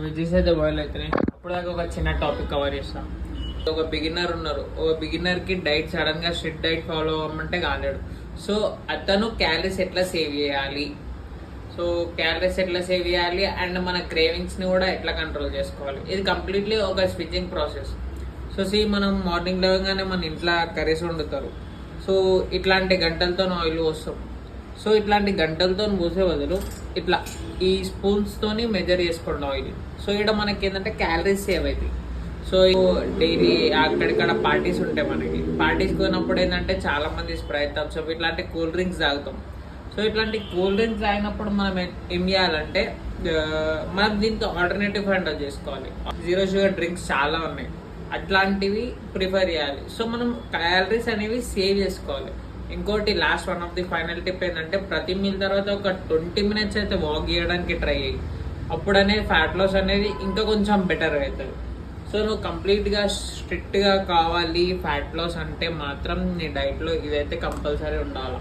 Wedges అయితే boil అవుతున్నాయి. అప్పుడు దాకా ఒక చిన్న టాపిక్ కవర్ చేస్తాం. ఒక బిగినర్ ఉన్నారు, ఒక బిగినర్కి డైట్ సడన్గా స్ట్రిక్ట్ డైట్ ఫాలో అవ్వమంటే కాలేడు. సో అతను క్యాలరీస్ ఎట్లా సేవ్ చేయాలి, అండ్ మన క్రేవింగ్స్ని కూడా ఎట్లా కంట్రోల్ చేసుకోవాలి, ఇది కంప్లీట్లీ ఒక స్విచ్చింగ్ ప్రాసెస్. సో మనం మార్నింగ్ లేవగానే మన ఇంట్లో కర్రీస్ వండుతారు. సో ఇట్లాంటి గంటలతో ఆయిల్ పోస్తాం. సో ఇట్లాంటి గంటలతో పోసే బదులు ఇట్లా ఈ స్పూన్స్తోని మెజర్ చేసుకోండి ఆయిల్. సో ఇక్కడ మనకి ఏంటంటే క్యాలరీస్ సేవ్ అవుతాయి. సో డైలీ అక్కడిక్కడ పార్టీస్ ఉంటాయి, మనకి పార్టీస్కి పోయినప్పుడు ఏంటంటే చాలా మంది స్ప్రైట్ థమ్స్ అప్ ఇట్లాంటి కూల్ డ్రింక్స్ తాగుతాం. సో ఇట్లాంటి కూల్ డ్రింక్స్ తాగినప్పుడు మనం ఏం చేయాలంటే మనం దీంతో ఆల్టర్నేటివ్ హ్యాండిల్ చేసుకోవాలి. 0 షుగర్ డ్రింక్స్ చాలా ఉన్నాయి, అట్లాంటివి ప్రిఫర్ చేయాలి. సో మనం క్యాలరీస్ అనేవి సేవ్ చేసుకోవాలి. ఇంకోటి last one of the final tip ఏంటంటే ప్రతి మీల్ తర్వాత ఒక 20 minutes అయితే వాక్ చేయడానికి ట్రై అయ్యి, అప్పుడనే ఫ్యాట్ లాస్ అనేది ఇంకా కొంచెం బెటర్ అవుతుంది. సో నువ్వు కంప్లీట్గా స్ట్రిక్ట్గా కావాలి ఫ్యాట్ లాస్ అంటే మాత్రం నీ డైట్లో ఇదైతే కంపల్సరీ ఉండాలి.